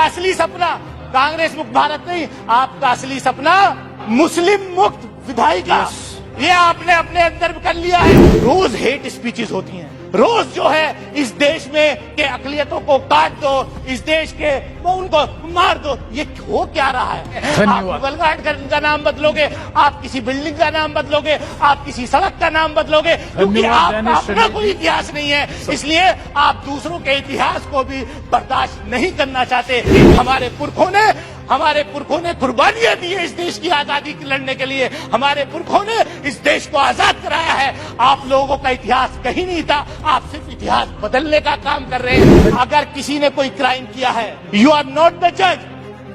असली सपना कांग्रेस मुक्त भारत नहीं, आपका असली सपना मुस्लिम मुक्त विधायिका, ये आपने अपने अंदर कर लिया है। रोज हेट स्पीचेस होती हैं, रोज जो है इस देश में के अकलियतों को काट दो, इस देश के उनको मार दो, ये हो क्या रहा है? आप मुगल गार्ड का नाम बदलोगे, आप किसी बिल्डिंग का नाम बदलोगे, आप किसी सड़क का नाम बदलोगे, क्योंकि आपका अपना कोई इतिहास नहीं है, इसलिए आप दूसरों के इतिहास को भी बर्दाश्त नहीं करना चाहते। हमारे पुरखों ने कुर्बानियां दी है इस देश की आजादी की लड़ने के लिए, हमारे पुरखों ने इस देश को आजाद कराया है। आप लोगों का इतिहास कहीं नहीं था, आप सिर्फ इतिहास बदलने का काम कर रहे हैं। अगर किसी ने कोई क्राइम किया है, यू आर नॉट द जज,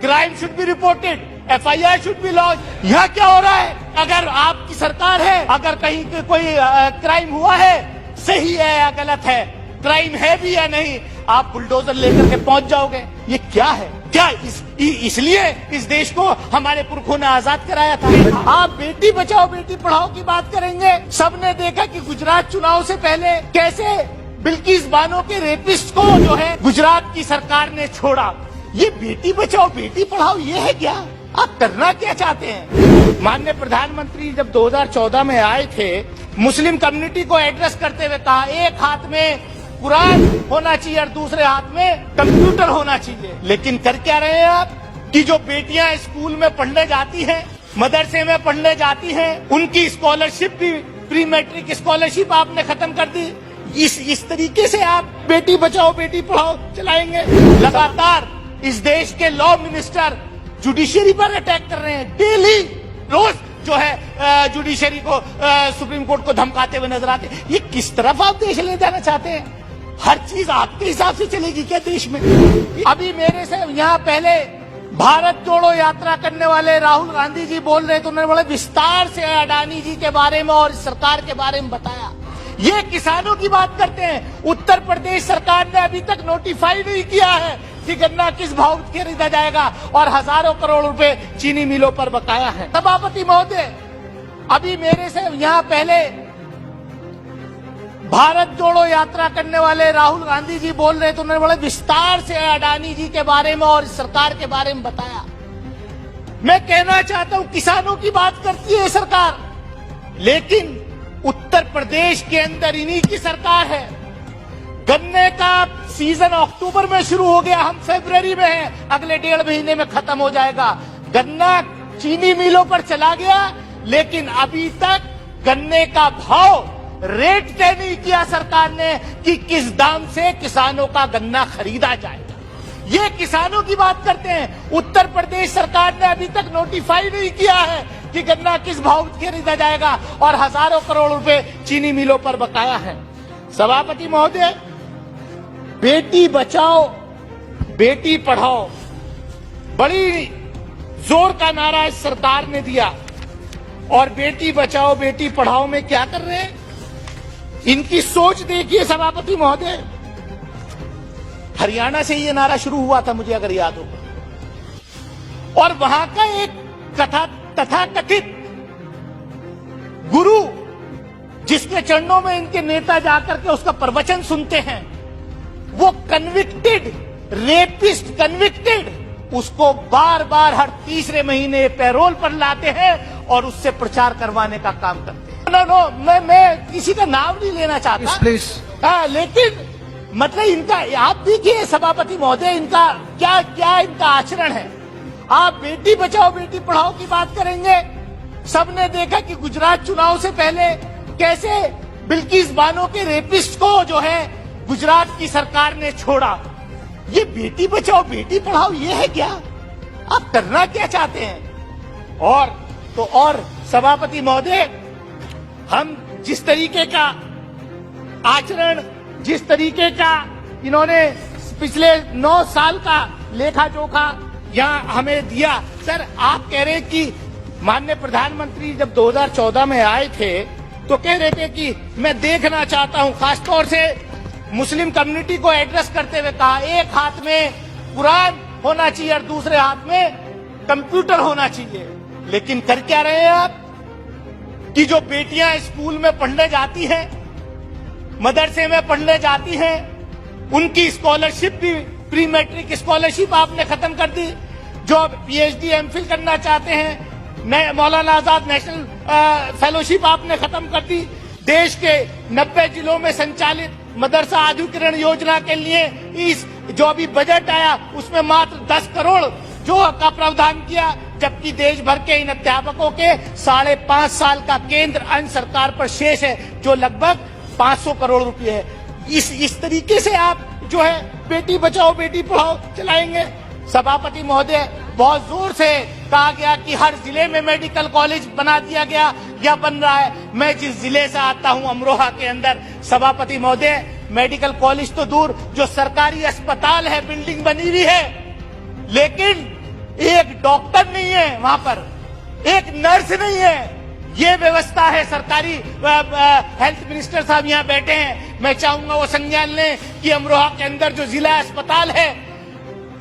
crime should be reported, FIR should be launch. यहाँ क्या हो रहा है? अगर आपकी सरकार है, अगर कहीं कोई क्राइम हुआ है, सही है या गलत है, क्राइम है भी या नहीं, आप बुलडोजर लेकर के पहुंच जाओगे। ये क्या है? क्या इसलिए इस देश को हमारे पुरखों ने आजाद कराया था? आप बेटी बचाओ बेटी पढ़ाओ की बात करेंगे। सबने देखा कि गुजरात चुनाव से पहले कैसे बिल्किस बानो के रेपिस्ट को जो है गुजरात की सरकार ने छोड़ा। ये बेटी बचाओ बेटी पढ़ाओ ये है क्या? आप करना क्या चाहते हैं? माननीय प्रधानमंत्री जब 2014 में आए थे, मुस्लिम कम्युनिटी को एड्रेस करते हुए कहा, एक हाथ में कुरान होना चाहिए और दूसरे हाथ में कंप्यूटर होना चाहिए। लेकिन कर क्या रहे हैं आप कि जो बेटियां स्कूल में पढ़ने जाती हैं, मदरसे में पढ़ने जाती हैं, उनकी स्कॉलरशिप भी, प्री मैट्रिक स्कॉलरशिप आपने खत्म कर दी। इस तरीके से आप बेटी बचाओ बेटी पढ़ाओ चलाएंगे। लगातार इस देश के लॉ मिनिस्टर जुडिशरी पर अटैक कर रहे हैं, डेली रोज जो है जुडिशरी को, सुप्रीम कोर्ट को धमकाते हुए नजर आते हैं। ये किस तरफ आप देश ले जाना चाहते हैं? हर चीज आपके हिसाब से चलेगी क्या देश में? अभी मेरे से यहाँ पहले भारत जोड़ो यात्रा करने वाले राहुल गांधी जी बोल रहे थे, उन्होंने बड़े विस्तार से अडानी जी के बारे में और सरकार के बारे में बताया। ये किसानों की बात करते हैं। उत्तर प्रदेश सरकार ने अभी तक नोटिफाई नहीं किया है कि गन्ना किस भाव खरीदा जाएगा और हजारों करोड़ रुपए चीनी मिलों पर बकाया है। सभापति महोदय, अभी मेरे से यहाँ पहले भारत जोड़ो यात्रा करने वाले राहुल गांधी जी बोल रहे थे, उन्होंने बड़े विस्तार से अडानी जी के बारे में और सरकार के बारे में बताया। मैं कहना चाहता हूं, किसानों की बात करती है सरकार, लेकिन उत्तर प्रदेश के अंदर इन्हीं की सरकार है। गन्ने का सीजन अक्टूबर में शुरू हो गया, हम फरवरी में हैं, अगले 1.5 महीने में खत्म हो जाएगा। गन्ना चीनी मिलों पर चला गया, लेकिन अभी तक गन्ने का भाव रेट तय नहीं किया सरकार ने कि किस दाम से किसानों का गन्ना खरीदा जाएगा। ये किसानों की बात करते हैं। उत्तर प्रदेश सरकार ने अभी तक नोटिफाई नहीं किया है कि गन्ना किस भाव खरीदा जाएगा और हजारों करोड़ रुपए चीनी मिलों पर बकाया है। सभापति महोदय, बेटी बचाओ बेटी पढ़ाओ बड़ी जोर का नारा इस सरकार ने दिया, और बेटी बचाओ बेटी पढ़ाओ में क्या कर रहे हैं? इनकी सोच देखिए सभापति महोदय। हरियाणा से ये नारा शुरू हुआ था, मुझे अगर याद होगा, और वहां का एक तथाकथित गुरु जिसके चरणों में इनके नेता जाकर के उसका प्रवचन सुनते हैं, वो कन्विक्टेड रेपिस्ट, उसको बार बार हर तीसरे महीने पैरोल पर लाते हैं और उससे प्रचार करवाने का काम करते हैं। नो, मैं किसी का नाम नहीं लेना चाहता, प्लीज। लेकिन मतलब इनका, आप देखिए सभापति महोदय, इनका क्या इनका आचरण है। आप बेटी बचाओ बेटी पढ़ाओ की बात करेंगे। सबने देखा कि गुजरात चुनाव से पहले कैसे बिल्किस बानो के रेपिस्ट को जो है गुजरात की सरकार ने छोड़ा। ये बेटी बचाओ बेटी पढ़ाओ ये है क्या? आप करना क्या चाहते हैं? और सभापति महोदय, हम जिस तरीके का आचरण, जिस तरीके का इन्होंने पिछले 9 साल का लेखा जोखा यहाँ हमें दिया। सर, आप कह रहे हैं कि माननीय प्रधानमंत्री जब 2014 में आए थे तो कह रहे थे कि मैं देखना चाहता हूँ, खासतौर से मुस्लिम कम्युनिटी को एड्रेस करते हुए कहा, एक हाथ में कुरान होना चाहिए और दूसरे हाथ में कंप्यूटर होना चाहिए। लेकिन कर क्या रहे हैं आप कि जो बेटियां स्कूल में पढ़ने जाती हैं, मदरसे में पढ़ने जाती हैं, उनकी स्कॉलरशिप भी, प्री मैट्रिक स्कॉलरशिप आपने खत्म कर दी। जो पीएचडी एमफिल करना चाहते हैं, मौलाना आजाद नेशनल फेलोशिप आपने खत्म कर दी। देश के 90 जिलों में संचालित मदरसा आधुनिकीकरण योजना के लिए इस जो अभी बजट आया उसमें मात्र 10 करोड़ जो का प्रावधान किया, जबकि देश भर के इन अध्यापकों के 5.5 साल का केंद्र अन्य सरकार पर शेष है जो लगभग 500 करोड़ रुपए है। इस तरीके से आप जो है बेटी बचाओ बेटी पढ़ाओ चलाएंगे। सभापति महोदय, बहुत जोर से कहा गया कि हर जिले में मेडिकल कॉलेज बना दिया गया या बन रहा है। मैं जिस जिले से आता हूं अमरोहा के अंदर, सभापति महोदय, मेडिकल कॉलेज तो दूर, जो सरकारी अस्पताल है बिल्डिंग बनी हुई है, लेकिन एक डॉक्टर नहीं है वहां पर, एक नर्स नहीं है। ये व्यवस्था है सरकारी। हेल्थ मिनिस्टर साहब यहाँ बैठे हैं, मैं चाहूंगा वो संज्ञान लें कि अमरोहा के अंदर जो जिला अस्पताल है,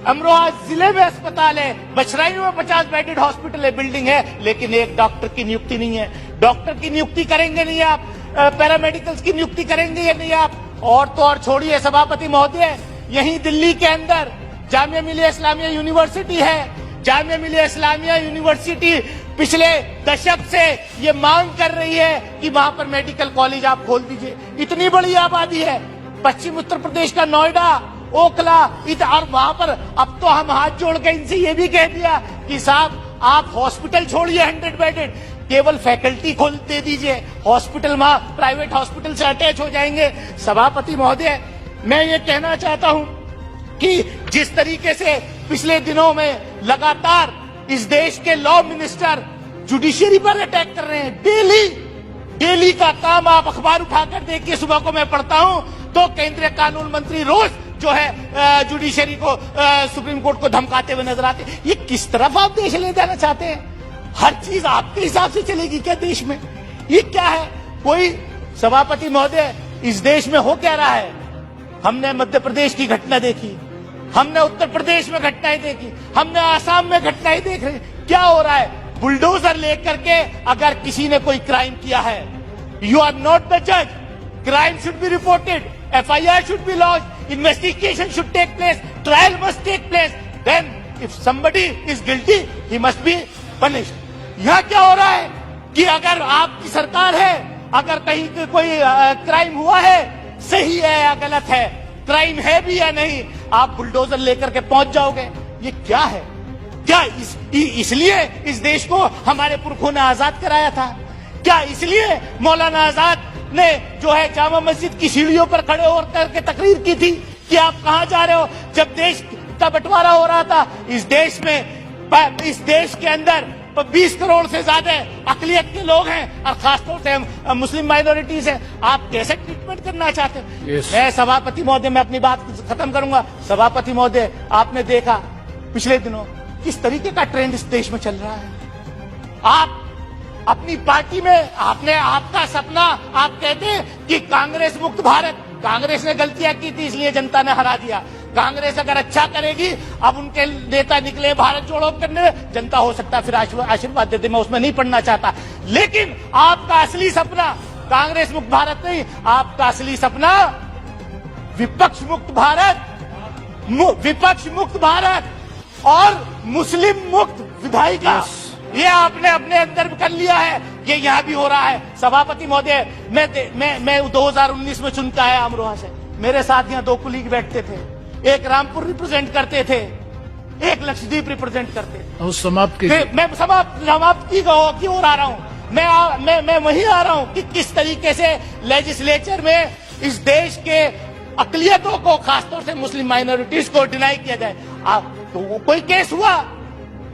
अमरोहा जिले में अस्पताल है, बछराइयों में 50 बेडेड हॉस्पिटल है, बिल्डिंग है, लेकिन एक डॉक्टर की नियुक्ति नहीं है। डॉक्टर की नियुक्ति करेंगे नहीं आप, पैरामेडिकल्स की नियुक्ति करेंगे या नहीं आप। और तो और छोड़िए सभापति महोदय, यहीं दिल्ली के अंदर जामिया मिलिया इस्लामिया यूनिवर्सिटी है। जामिया मिलिया इस्लामिया यूनिवर्सिटी पिछले दशक से ये मांग कर रही है कि वहां पर मेडिकल कॉलेज आप खोल दीजिए। इतनी बड़ी आबादी है, पश्चिम उत्तर प्रदेश का नोएडा, ओखला, और वहां पर अब तो हम हाथ जोड़ के इनसे ये भी कह दिया कि साहब आप हॉस्पिटल छोड़िए 100 बेडेड, केवल फैकल्टी खोल दे दीजिए, हॉस्पिटल वहां प्राइवेट हॉस्पिटल से अटैच हो जाएंगे। सभापति महोदय, मैं ये कहना चाहता हूं कि जिस तरीके से पिछले दिनों में लगातार इस देश के लॉ मिनिस्टर जुडिशरी पर अटैक कर रहे हैं, डेली का काम आप अखबार उठाकर देखिए, सुबह को मैं पढ़ता हूं तो केंद्रीय कानून मंत्री रोज जो है जुडिशरी को, सुप्रीम कोर्ट को धमकाते हुए नजर आते हैं। ये किस तरफ आप देश ले जाना चाहते हैं? हर चीज आपके हिसाब से चलेगी क्या देश में? ये क्या है? कोई सभापति महोदय, इस देश में हो क्या रहा है? हमने मध्य प्रदेश की घटना देखी, हमने उत्तर प्रदेश में घटनाएं देखी, हमने आसाम में घटनाएं देख रहे। क्या हो रहा है? बुलडोजर लेकर के अगर किसी ने कोई क्राइम किया है, यू आर नॉट द जज, crime should be reported, FIR should be lodged, investigation should take place, trial must take place, then if somebody is guilty, he must be punished. यहाँ क्या हो रहा है कि अगर आपकी सरकार है, अगर कहीं कोई क्राइम हुआ है, सही है या गलत है, क्राइम है भी या नहीं, आप बुलडोजर लेकर के पहुंच जाओगे। ये क्या है? क्या इसलिए इस देश को हमारे पुरखों ने आजाद कराया था? क्या इसलिए मौलाना आजाद ने जो है जामा मस्जिद की सीढ़ियों पर खड़े होकर के तकरीर की थी कि आप कहां जा रहे हो? जब देश का बंटवारा हो रहा था, इस देश के अंदर 20 करोड़ से ज्यादा अकलियत के लोग हैं और खासतौर से मुस्लिम माइनॉरिटीज हैं, आप कैसे ट्रीटमेंट करना चाहते हैं? मैं सभापति महोदय, मैं अपनी बात खत्म करूंगा। सभापति महोदय, आपने देखा पिछले दिनों किस तरीके का ट्रेंड इस देश में चल रहा है। आप अपनी पार्टी में आपका सपना, आप कहते हैं कि कांग्रेस मुक्त भारत, कांग्रेस ने गलतियां की थी इसलिए जनता ने हरा दिया। कांग्रेस अगर अच्छा करेगी, अब उनके नेता निकले भारत जोड़ो करने, जनता हो सकता है फिर आशीर्वाद दे दे, मैं उसमें नहीं पढ़ना चाहता। लेकिन आपका असली सपना कांग्रेस मुक्त भारत नहीं, आपका असली सपना विपक्ष मुक्त भारत, विपक्ष मुक्त भारत और मुस्लिम मुक्त विधायिका, ये आपने अपने अंदर कर लिया है। ये यहाँ भी हो रहा है। सभापति महोदय, मैं 2019 में चुन के आया अमरोहा से, मेरे साथ यहाँ 2 कुलीग बैठते थे, एक रामपुर रिप्रेजेंट करते थे, एक लक्षद्वीप रिप्रेजेंट करते थे। और समाप्त मैं समाप्त की ओर आ रहा हूँ। मैं वही आ रहा हूँ कि किस तरीके से लेजिस्लेचर में इस देश के अकलियतों को, खासतौर से मुस्लिम माइनॉरिटीज को डिनाई किया जाए। तो कोई केस हुआ,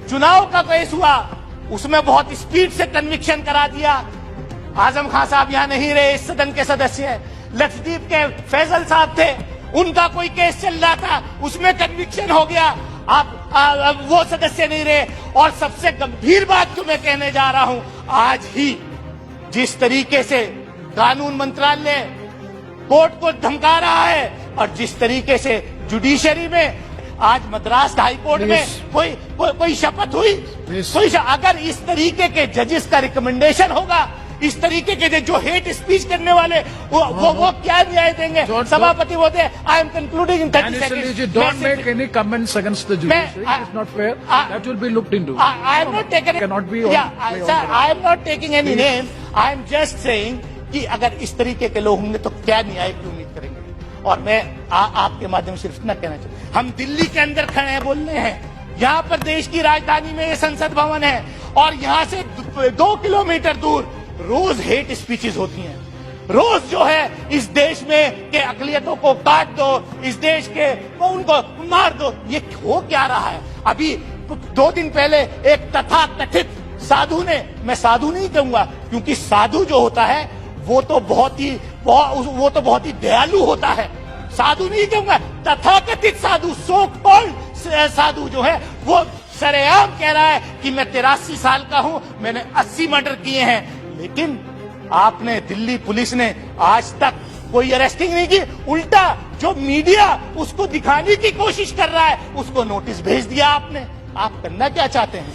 चुनाव का केस हुआ, उसमें बहुत स्पीड से कन्विक्शन करा दिया। आजम खान साहब यहाँ नहीं रहे, इस सदन के सदस्य हैं। लक्षद्वीप के फैजल साहब थे, उनका कोई केस चल रहा था, उसमें कन्विक्शन हो गया, आप वो सदस्य नहीं रहे। और सबसे गंभीर बात जो मैं कहने जा रहा हूं, आज ही जिस तरीके से कानून मंत्रालय कोर्ट को धमका रहा है और जिस तरीके से जुडिशरी में आज मद्रास हाई कोर्ट में कोई शपथ हुई, अगर इस तरीके के जजेस का रिकमेंडेशन होगा इस तरीके के जो हेट स्पीच करने वाले वो क्या न्याय देंगे? सभापति महोदय, I am concluding in 30 seconds. Don't make any comments against the judiciary. It's not fair. That will be looked into. I am not taking. Cannot be. Sir, I am not taking any name. I am just saying कि अगर इस तरीके के लोग होंगे तो क्या न्याय की उम्मीद करेंगे? और मैं आपके माध्यम से सिर्फ इतना कहना चाहता हूं, हम दिल्ली के अंदर खड़े हैं, बोल रहे हैं, यहाँ पर देश की राजधानी में ये संसद भवन है और यहाँ से 2 किलोमीटर दूर रोज हेट स्पीचेस होती हैं। रोज जो है इस देश में के अकलियतों को काट दो, इस देश के उनको मार दो। ये हो क्या रहा है? अभी 2 दिन पहले एक तथाकथित साधु ने, मैं साधु नहीं कहूंगा क्योंकि साधु जो होता है वो तो बहुत ही दयालु होता है, साधु नहीं कहूंगा, तथाकथित साधु, सो कॉल्ड साधु जो है वो सरेआम कह रहा है कि मैं 83 साल का हूं, मैंने 80 मर्डर किए हैं। लेकिन आपने, दिल्ली पुलिस ने आज तक कोई अरेस्टिंग नहीं की, उल्टा जो मीडिया उसको दिखाने की कोशिश कर रहा है उसको नोटिस भेज दिया आपने। आप करना क्या चाहते हैं?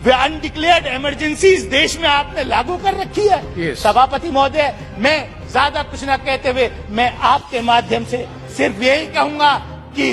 वे अनडिक्लेयर्ड इमरजेंसी इस देश में आपने लागू कर रखी है। Yes. सभापति महोदय, मैं ज्यादा कुछ न कहते हुए मैं आपके माध्यम से सिर्फ यही कहूंगा कि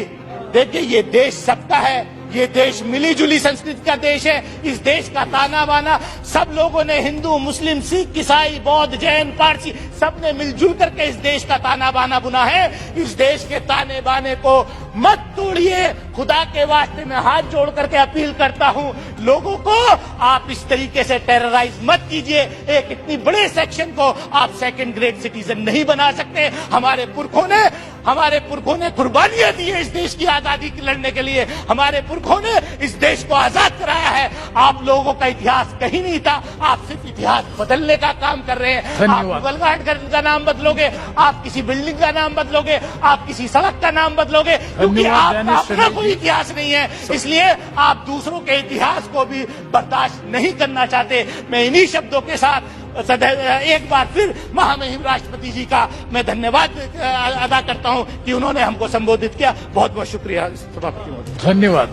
देखिए, ये देश सबका है, ये देश मिली जुली संस्कृति का देश है। इस देश का ताना बाना सब लोगों ने, हिंदू, मुस्लिम, सिख, ईसाई, बौद्ध, जैन, पारसी, सबने मिलजुल करके इस देश का ताना बाना बुना है। इस देश के ताने बाने को मत तोड़िए। खुदा के वास्ते मैं हाथ जोड़ करके अपील करता हूं लोगों को, आप इस तरीके से टेरराइज मत कीजिए। एक इतनी बड़े सेक्शन को आप 2nd ग्रेड सिटीजन नहीं बना सकते। हमारे पुरखों ने कुर्बानियां दी है इस देश की आजादी की लड़ने के लिए। हमारे पुरखों ने इस देश को आजाद कराया है। आप लोगों का इतिहास कहीं नहीं था, आप सिर्फ इतिहास बदलने का काम कर रहे हैं। आप मुगल घाट का नाम बदलोगे, आप किसी बिल्डिंग का नाम बदलोगे, आप किसी सड़क का नाम बदलोगे, क्योंकि आपका अपना कोई इतिहास नहीं है। इसलिए आप दूसरों के इतिहास को भी बर्दाश्त नहीं करना चाहते। मैं इन्हीं शब्दों के साथ एक बार फिर महामहिम राष्ट्रपति जी का मैं धन्यवाद अदा करता हूं कि उन्होंने हमको संबोधित किया। बहुत बहुत शुक्रिया सभापति महोदय। धन्यवाद।